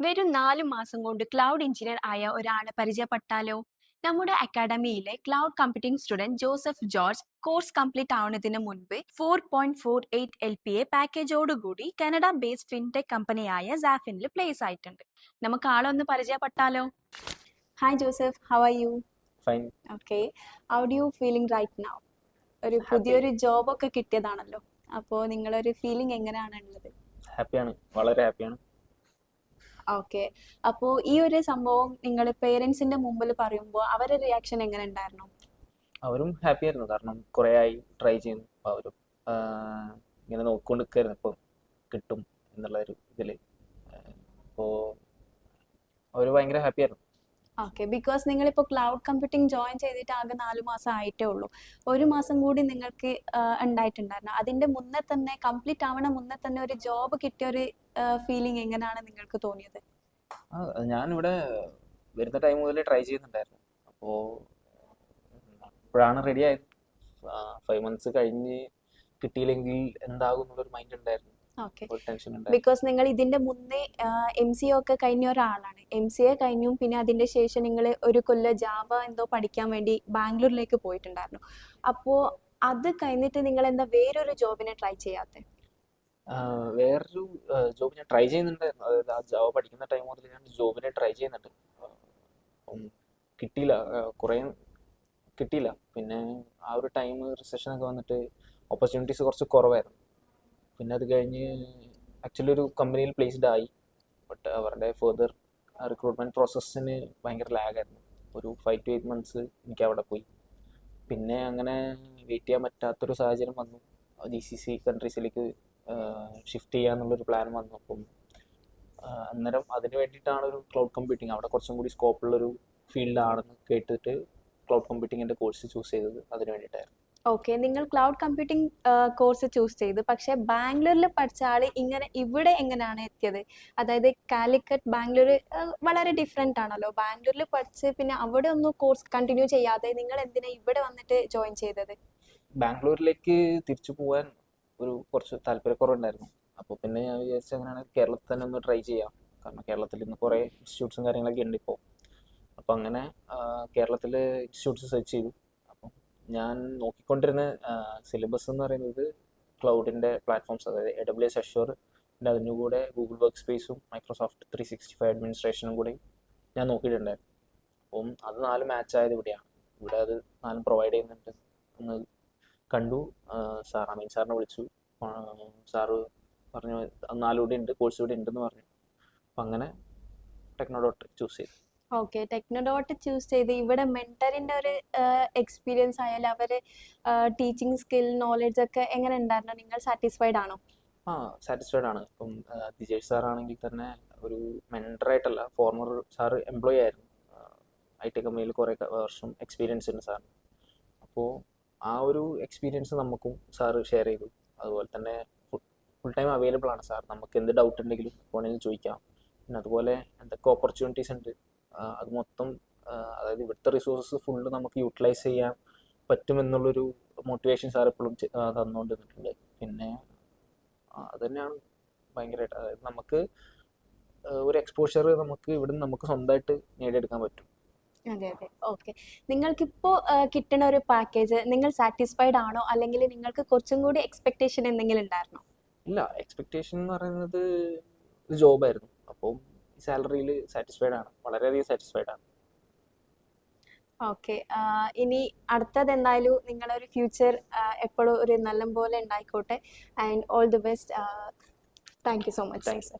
വരും 4 മാസം കൊണ്ട് ക്ലൗഡ് എഞ്ചിനീയർ ആയ ഒരാളെ പരിചയപ്പെട്ടാലോ? നമ്മുടെ അക്കാഡമിയിലെ cloud computing student Joseph George course complete ആവുന്നതിന് മുൻപ് 4.48 LPA പാക്കേജോടുകൂടി കാനഡ ബേസ്ഡ് ഫിൻടെക് കമ്പനിയായ സാഫിനിൽ പ്ലേസ് ആയിട്ടുണ്ട്. നമുക്ക് ആളൊന്ന് പരിചയപ്പെട്ടാലോ? Hi Joseph, how are you? Fine. Okay, how do you feeling right now? ഒരു ഹാപ്പി. പുതിയൊരു ജോബ് ഒക്കെ കിട്ടിയതാണല്ലോ, അപ്പോൾ നിങ്ങളൊരു ഫീലിംഗ് എങ്ങനെയാണ് ഉള്ളത്? ഹാപ്പിയാണ്, വളരെ ഹാപ്പിയാണ്. ഓക്കെ. അപ്പോ ഈ ഒരു സംഭവം നിങ്ങൾ പേരൻസിന്റെ മുമ്പിൽ പറയുമ്പോൾ അവരുടെ റിയാക്ഷൻ എങ്ങനെ ഉണ്ടായിരുന്നു? അവരും ഹാപ്പി ആയിരുന്നു. കാരണം കുറേ ആയി ട്രൈ ചെയ്യുന്നു. അപ്പോൾ അവരും ഇങ്ങനെ നോക്കിക്കൊണ്ട് നിൽക്കായിരുന്നു ഇപ്പം കിട്ടും എന്നുള്ള ഒരു ഇതിൽ. അപ്പോൾ അവർ ഭയങ്കര ഹാപ്പി ആയിരുന്നു. ഓക്കെ, ബിക്കോസ് നിങ്ങളിപ്പോൾ ക്ലൗഡ് കമ്പ്യൂട്ടിംഗ് ജോയിൻ ചെയ്തിട്ട് ആകെ 4 മാസം ആയിട്ടേ ഉള്ളൂ. 1 മാസം കൂടി നിങ്ങൾക്ക് ഉണ്ടായിട്ടുണ്ടായിരുന്നു. അതിന്റെ മുന്നേ തന്നെ കംപ്ലീറ്റ് ആവണ മുന്നേ തന്നെ ഒരു ജോബ് കിട്ടിയ ഒരു ഫീലിംഗ് എങ്ങനെയാണ് നിങ്ങൾക്ക് തോന്നിയത്? ഞാനിവിടെ വരുന്ന ടൈം മുതൽ ട്രൈ ചെയ്യുന്നുണ്ടായിരുന്നു. അപ്പോൾ ഇപ്പോഴാണ് റെഡി ആയത്. 5 months കഴിഞ്ഞ് കിട്ടിയില്ലെങ്കിൽ എന്താകും എന്നുള്ളൊരു മൈൻഡ് ഉണ്ടായിരുന്നു. ഓക്കെ, ഒരു ടെൻഷൻ ഉണ്ടായിരുന്നു. ബിക്കോസ് നിങ്ങൾ ഇതിന്റെ മുന്നേ MCA ഒക്കെ കഴിഞ്ഞ ഒരാളാണ്. MCA കഴിഞ്ഞു, പിന്നെ അതിന്റെ ശേഷം നിങ്ങൾ ഒരു കൊല്ലം ജാവ എന്തോ പഠിക്കാൻ വേണ്ടി ബാംഗ്ലൂരിലേക്ക് പോയിട്ടുണ്ടായിരുന്നു. അപ്പോൾ അത് കഴിഞ്ഞിട്ട് നിങ്ങൾ എന്താ വേറൊരു ജോബിനെ ട്രൈ ചെയ്യാത്തെ? വേറൊരു ജോബ് ഞാൻ ട്രൈ ചെയ്യുന്നുണ്ടായിരുന്നു. അതായത് ആ ജാവ പഠിക്കുന്ന ടൈം മുതൽ ഞാൻ ജോബിനെ ട്രൈ ചെയ്യുന്നുണ്ട്. അപ്പം കിട്ടിയില്ല, കുറേ കിട്ടിയില്ല. പിന്നെ ആ ഒരു ടൈം റിസഷനൊക്കെ വന്നിട്ട് ഓപ്പർച്യൂണിറ്റീസ് കുറച്ച് കുറവായിരുന്നു. പിന്നെ അത് കഴിഞ്ഞ് ആക്ച്വലി ഒരു കമ്പനിയിൽ പ്ലേസ്ഡ് ആയി. ബട്ട് അവരുടെ ഫെർദർ റിക്രൂട്ട്മെൻറ്റ് പ്രോസസ്സിന് ഭയങ്കര ലാഗായിരുന്നു. ഒരു 5 to 8 months എനിക്ക് അവിടെ പോയി. പിന്നെ അങ്ങനെ വെയിറ്റ് ചെയ്യാൻ പറ്റാത്തൊരു സാഹചര്യം വന്നു. GCC കൺട്രീസിലേക്ക് ഷിഫ്റ്റ് ചെയ്യാന്നുള്ളൊരു പ്ലാൻ വന്നു. അപ്പം അന്നേരം അതിന് വേണ്ടിയിട്ടാണ് ഒരു ക്ലൗഡ് കമ്പ്യൂട്ടിങ്, അവിടെ കുറച്ചും കൂടി സ്കോപ്പുള്ളൊരു ഫീൽഡാണെന്ന് കേട്ടിട്ട് ക്ലൗഡ് കമ്പ്യൂട്ടിങ്ങിൻ്റെ കോഴ്സ് ചൂസ് ചെയ്തത് അതിന് വേണ്ടിയിട്ടായിരുന്നു. ഓക്കെ, നിങ്ങൾ ക്ലൗഡ് കമ്പ്യൂട്ടിംഗ് കോഴ്സ് ചൂസ് ചെയ്തു. പക്ഷെ ബാംഗ്ലൂരിൽ പഠിച്ച ആള് ഇങ്ങനെ ഇവിടെ എങ്ങനെയാണ് എത്തിയത്? അതായത് കാലിക്കറ്റ് ബാംഗ്ലൂർ വളരെ ഡിഫറെന്റ് ആണല്ലോ. ബാംഗ്ലൂരിൽ പഠിച്ച് പിന്നെ അവിടെ ഒന്നും കോഴ്സ് കണ്ടിന്യൂ ചെയ്യാതെ നിങ്ങൾ എന്തിനാ ഇവിടെ വന്നിട്ട് ജോയിൻ ചെയ്തത്? ബാംഗ്ലൂരിലേക്ക് തിരിച്ചു പോകാൻ ഒരു കുറച്ച് താല്പര്യക്കുറവുണ്ടായിരുന്നു. അപ്പോൾ പിന്നെ ഞാൻ വിചാരിച്ചു അങ്ങനെയാണ് കേരളത്തിൽ തന്നെ ഒന്ന് ട്രൈ ചെയ്യാം. കാരണം കേരളത്തിൽ ഇന്ന് കുറേ ഇൻസ്റ്റിറ്റ്യൂട്ട്സും കാര്യങ്ങളൊക്കെ ഉണ്ട് ഇപ്പോൾ. അപ്പോൾ അങ്ങനെ കേരളത്തിൽ ഇൻസ്റ്റിറ്റ്യൂട്ട്സ് സെർച്ച് ചെയ്തു. അപ്പം ഞാൻ നോക്കിക്കൊണ്ടിരുന്ന സിലബസ് എന്ന് പറയുന്നത് ക്ലൗഡിൻ്റെ പ്ലാറ്റ്ഫോംസ്, അതായത് AWS Azure, പിന്നെ അതിൻ്റെ കൂടെ ഗൂഗിൾ വർക്ക് സ്പേസും മൈക്രോസോഫ്റ്റ് 365 അഡ്മിനിസ്ട്രേഷനും കൂടി ഞാൻ നോക്കിയിട്ടുണ്ടായിരുന്നു. അപ്പം അത് 4 മാച്ച് ആയത് ഇവിടെയാണ്. ഇവിടെ അത് 4 പ്രൊവൈഡ് ചെയ്യുന്നുണ്ട് എന്ന് കണ്ടു. സാറിനെ വിളിച്ചു. സാറ് പറഞ്ഞു 4 കൂടി ഉണ്ട്, കോഴ്സ് കൂടി ഉണ്ടെന്ന് പറഞ്ഞു. അപ്പം അങ്ങനെ ടെക്നോഡോട്ട് ചൂസ് ചെയ്തു. ഓക്കെ, ടെക്നോഡോട്ട് ചൂസ് ചെയ്ത് ഇവിടെ മെന്ററിന്റെ ഒരു എക്സ്പീരിയൻസ് ആയാലും അവര് ടീച്ചിങ് സ്കിൽ നോളജ് ഒക്കെ എങ്ങനെ ഉണ്ടായിരുന്നു? നിങ്ങൾ സാറ്റിസ്ഫൈഡ് ആണോ? സാറ്റിസ്ഫൈഡ് ആണ്. ഇപ്പം ദിജേഷ് സാറാണെങ്കിൽ തന്നെ ഒരു മെൻറ്ററായിട്ടല്ല, ഫോർമർ സാറ് എംപ്ലോയി ആയിരുന്നു. IT കമ്പനിയിൽ കുറേ വർഷം എക്സ്പീരിയൻസ് ഉണ്ട് സാറിന്. അപ്പോൾ ആ ഒരു എക്സ്പീരിയൻസ് നമുക്കും സാറ് ഷെയർ ചെയ്തു. അതുപോലെ തന്നെ ഫുൾ ടൈം അവൈലബിൾ ആണ് സാർ. നമുക്ക് എന്ത് ഡൗട്ട് ഉണ്ടെങ്കിലും ഫോണിൽ ചോദിക്കാം. പിന്നെ അതുപോലെ എന്തൊക്കെ ഓപ്പർച്യൂണിറ്റീസ് ഉണ്ട് അത് മൊത്തം, അതായത് ഇവിടുത്തെ റിസോഴ്സസ് ഫുള്ള് നമുക്ക് യൂട്ടിലൈസ് ചെയ്യാൻ പറ്റുമെന്നുള്ളൊരു മോട്ടിവേഷൻ സാർ എപ്പോഴും തന്നുകൊണ്ട് നിന്നിട്ടുണ്ട്. പിന്നെ അത് തന്നെയാണ് ഭയങ്കരമായിട്ട്, അതായത് നമുക്ക് ഒരു എക്സ്പോഷർ നമുക്ക് ഇവിടുന്ന് നമുക്ക് സ്വന്തമായിട്ട് നേടിയെടുക്കാൻ പറ്റും. അതെ അതെ, ഓക്കെ. നിങ്ങൾക്കിപ്പോൾ കിട്ടുന്ന ഒരു പാക്കേജ് നിങ്ങൾ സാറ്റിസ്ഫൈഡ് ആണോ, അല്ലെങ്കിൽ നിങ്ങൾക്ക് കുറച്ചും കൂടി എക്സ്പെക്ടേഷൻ എന്തെങ്കിലും ഉണ്ടായിരുന്നോ? ഇല്ല, എക്സ്പെക്റ്റേഷൻ എന്ന് പറയുന്നത് ഒരു ജോബായിരുന്നു. അപ്പം ഈ സാലറിയിൽ സാറ്റിസ്ഫൈഡ് ആണ്, വളരെയധികം സാറ്റിസ്ഫൈഡ് ആണ്. ഓക്കെ, ഇനി അടുത്തത് എന്തായാലും നിങ്ങളൊരു ഫ്യൂച്ചർ എപ്പോഴും ഒരു നല്ല പോലെ ഉണ്ടായിക്കോട്ടെ. And all the best. Thank you so much. Thank U.